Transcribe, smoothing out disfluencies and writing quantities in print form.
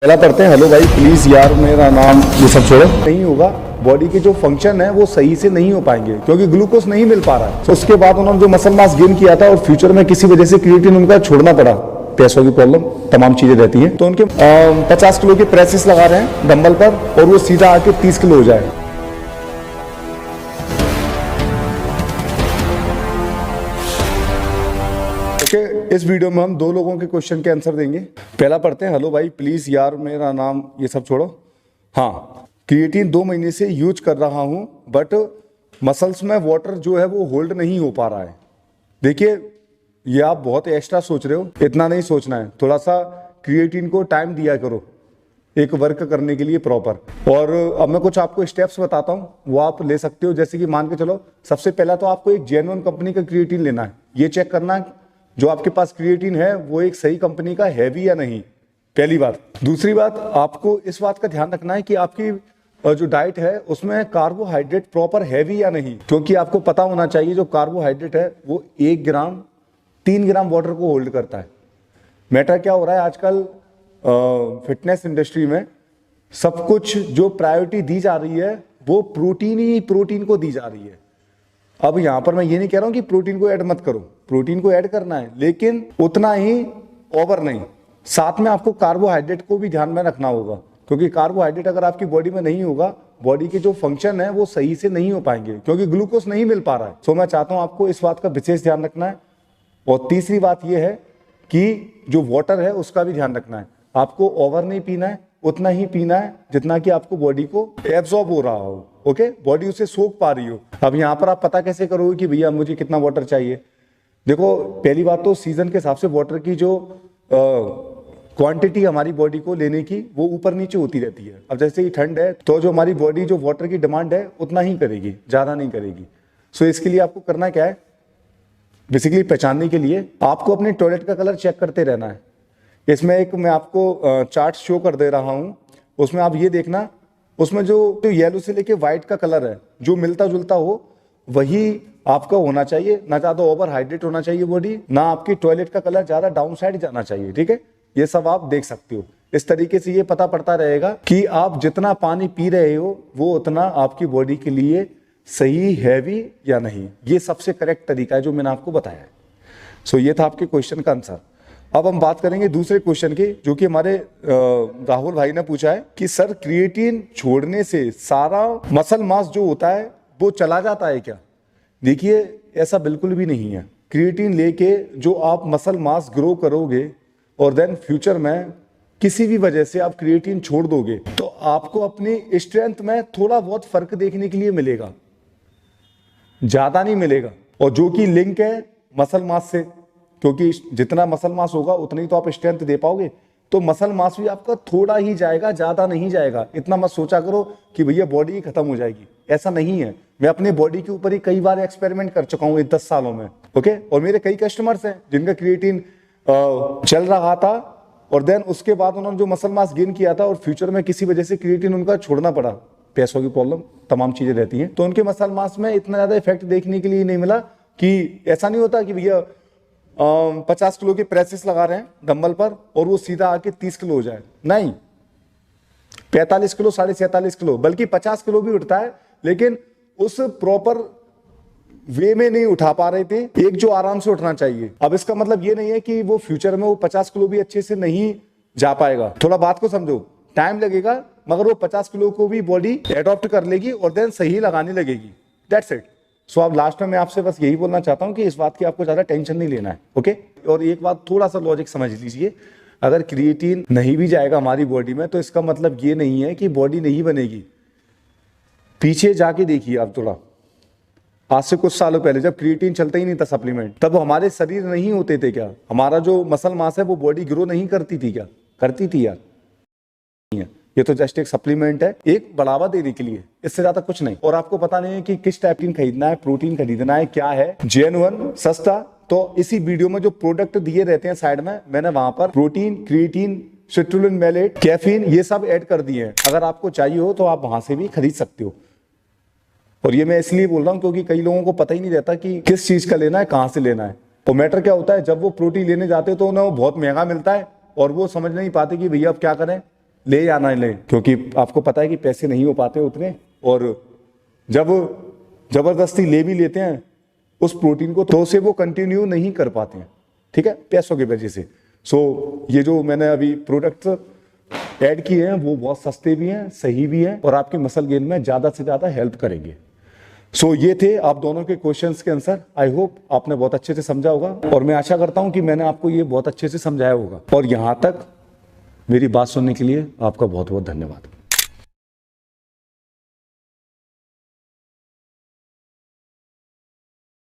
पहला पढ़ते हैं। हेलो भाई प्लीज यार मेरा नाम ये सब छोड़ो। नहीं होगा, बॉडी के जो फंक्शन है वो सही से नहीं हो पाएंगे क्योंकि ग्लूकोज नहीं मिल पा रहा है। तो उसके बाद उन्होंने जो मसल मास गेन किया था और फ्यूचर में किसी वजह से क्रिएटिन उनका छोड़ना पड़ा, पैसों की प्रॉब्लम तमाम चीजें रहती हैं। तो उनके 50 किलो के प्रेसेस लगा रहे हैं डंबल पर और वो सीधा आके 30 किलो हो जाए। इस वीडियो में हम दो लोगों के क्वेश्चन के आंसर देंगे। पहला पढ़ते हैं। हेलो भाई प्लीज यार मेरा नाम ये सब छोड़ो। हाँ, क्रिएटिन 2 महीने से यूज कर रहा हूं बट मसल्स में वाटर जो है वो होल्ड नहीं हो पा रहा है। देखिए, ये आप बहुत एक्स्ट्रा सोच रहे हो, इतना नहीं सोचना है। थोड़ा सा क्रिएटिन को टाइम दिया करो एक वर्क करने के लिए प्रॉपर। और अब मैं कुछ आपको स्टेप्स बताता हूँ, वो आप ले सकते हो। जैसे कि मान के चलो, सबसे पहला तो आपको एक जेन्युइन कंपनी का क्रिएटिन लेना है। ये चेक करना है जो आपके पास क्रिएटिन है वो एक सही कंपनी का है भी या नहीं, पहली बात। दूसरी बात, आपको इस बात का ध्यान रखना है कि आपकी जो डाइट है उसमें कार्बोहाइड्रेट प्रॉपर है भी या नहीं, क्योंकि आपको पता होना चाहिए जो कार्बोहाइड्रेट है वो 1 ग्राम 3 ग्राम वाटर को होल्ड करता है। मैटर क्या हो रहा है आजकल फिटनेस इंडस्ट्री में, सब कुछ जो प्रायोरिटी दी जा रही है वो प्रोटीन ही प्रोटीन को दी जा रही है। अब यहां पर मैं ये नहीं कह रहा हूं कि प्रोटीन को ऐड मत करो, प्रोटीन को ऐड करना है लेकिन उतना ही ओवर नहीं। साथ में आपको कार्बोहाइड्रेट को भी ध्यान में रखना होगा, क्योंकि कार्बोहाइड्रेट अगर आपकी बॉडी में नहीं होगा, बॉडी के जो फंक्शन है वो सही से नहीं हो पाएंगे क्योंकि ग्लूकोज नहीं मिल पा रहा है। सो मैं चाहता हूं आपको इस बात का विशेष ध्यान रखना है। और तीसरी बात यह है कि जो वाटर है उसका भी ध्यान रखना है। आपको ओवर नहीं पीना है, उतना ही पीना है जितना कि आपको बॉडी को एब्जॉर्ब हो रहा हो। ओके, बॉडी उसे सोख पा रही हो। अब यहाँ पर आप पता कैसे करोगे कि भैया मुझे कितना वाटर चाहिए? देखो, पहली बात तो सीजन के हिसाब से वाटर की जो क्वांटिटी हमारी बॉडी को लेने की वो ऊपर नीचे होती रहती है। अब जैसे ही ठंड है तो जो हमारी बॉडी जो वाटर की डिमांड है उतना ही करेगी, ज्यादा नहीं करेगी। सो इसके लिए आपको करना क्या है, बेसिकली पहचानने के लिए आपको अपने टॉयलेट का कलर चेक करते रहना है। इसमें एक मैं आपको चार्ट शो कर दे रहा हूं, उसमें आप ये देखना, उसमें जो येलो से लेके व्हाइट का कलर है जो मिलता जुलता हो वही आपका होना चाहिए। ना ज्यादा ओवर हाइड्रेट होना चाहिए बॉडी, ना आपकी टॉयलेट का कलर ज्यादा डाउन साइड जाना चाहिए। ठीक है, ये सब आप देख सकते हो। इस तरीके से ये पता पड़ता रहेगा कि आप जितना पानी पी रहे हो वो उतना आपकी बॉडी के लिए सही है भी या नहीं। ये सबसे करेक्ट तरीका है जो मैंने आपको बताया है। सो ये था आपके क्वेश्चन का आंसर। अब हम बात करेंगे दूसरे क्वेश्चन की, जो कि हमारे राहुल भाई ने पूछा है कि सर क्रिएटिन छोड़ने से सारा मसल मास जो होता है वो चला जाता है क्या? देखिए, ऐसा बिल्कुल भी नहीं है। क्रिएटिन लेके जो आप मसल मास ग्रो करोगे और देन फ्यूचर में किसी भी वजह से आप क्रिएटिन छोड़ दोगे तो आपको अपनी स्ट्रेंथ में थोड़ा बहुत फर्क देखने के लिए मिलेगा, ज्यादा नहीं मिलेगा। और जो कि लिंक है मसल मास से, क्योंकि जितना मसल मास होगा उतना ही तो आप स्ट्रेंथ दे पाओगे। तो मसल मास भी आपका थोड़ा ही जाएगा, ज्यादा नहीं जाएगा। इतना मत सोचा करो कि भैया बॉडी ही खत्म हो जाएगी, ऐसा नहीं है। मैं अपने बॉडी के ऊपर ही कई बार एक्सपेरिमेंट कर चुका हूँ इन 10 सालों में। ओके, और मेरे कई कस्टमर्स हैं जिनका क्रिएटिन चल रहा था और देन उसके बाद उन्होंने जो मसल मास गेन किया था और फ्यूचर में किसी वजह से क्रिएटिन उनका छोड़ना पड़ा, पैसों की प्रॉब्लम तमाम चीजें रहती हैं, तो उनके मसल मास में इतना ज्यादा इफेक्ट देखने के लिए नहीं मिला। कि ऐसा नहीं होता कि भैया 50 किलो के प्रेसेस लगा रहे हैं डंबल पर और वो सीधा आके 30 किलो हो जाए, नहीं। 45 किलो 47.5 किलो बल्कि 50 किलो भी उठता है, लेकिन उस प्रॉपर वे में नहीं उठा पा रहे थे एक जो आराम से उठना चाहिए। अब इसका मतलब ये नहीं है कि वो फ्यूचर में वो 50 किलो भी अच्छे से नहीं जा पाएगा। थोड़ा बात को समझो, टाइम लगेगा मगर वो 50 किलो को भी बॉडी एडॉप्ट कर लेगी और देन सही लगाने लगेगी। That's it. सो अब लास्ट में मैं आपसे बस यही बोलना चाहता हूं कि इस बात की आपको ज्यादा टेंशन नहीं लेना है। ओके, और एक बात थोड़ा सा लॉजिक समझ लीजिए, अगर क्रिएटिन नहीं भी जाएगा हमारी बॉडी में तो इसका मतलब ये नहीं है कि बॉडी नहीं बनेगी। पीछे जाके देखिए आप थोड़ा, आज से कुछ सालों पहले जब क्रिएटिन चलता ही नहीं था सप्लीमेंट, तब हमारे शरीर नहीं होते थे क्या? हमारा जो मसल मास है वो बॉडी ग्रो नहीं करती थी क्या? करती थी यार। ये तो जस्ट एक सप्लीमेंट है, एक बढ़ावा देने के लिए, इससे ज्यादा कुछ नहीं। और आपको पता नहीं है कि किस टाइप की खरीदना है, प्रोटीन खरीदना है, क्या है जेन्युइन सस्ता। तो इसी वीडियो में जो प्रोडक्ट दिए रहते हैं साइड में, मैंने वहां पर protein, creatine, citrulline mallet, caffeine ये सब ऐड कर दिए हैं। अगर आपको चाहिए हो तो आप वहां से भी खरीद सकते हो। और ये मैं इसलिए बोल रहा हूं क्योंकि कई लोगों को पता ही नहीं रहता कि किस चीज का लेना है, कहां से लेना है। तो मैटर क्या होता है, जब वो प्रोटीन लेने जाते हैं तो उन्हें वो बहुत महंगा मिलता है और वो समझ नहीं पाते कि भैया अब क्या करें, ले या ना लें, क्योंकि आपको पता है कि पैसे नहीं हो पाते उतने, और जब जबरदस्ती ले भी लेते हैं उस प्रोटीन को तो से वो कंटिन्यू नहीं कर पाते हैं, ठीक है, पैसों की वजह से। सो ये जो मैंने अभी प्रोडक्ट ऐड किए हैं वो बहुत सस्ते भी हैं, सही भी हैं, और आपके मसल गेन में ज्यादा से ज्यादा हेल्प करेंगे। सो ये थे आप दोनों के क्वेश्चंस के आंसर। आई होप आपने बहुत अच्छे से समझा होगा, और मैं आशा करता हूं कि मैंने आपको ये बहुत अच्छे से समझाया होगा। और यहां तक मेरी बात सुनने के लिए आपका बहुत बहुत धन्यवाद।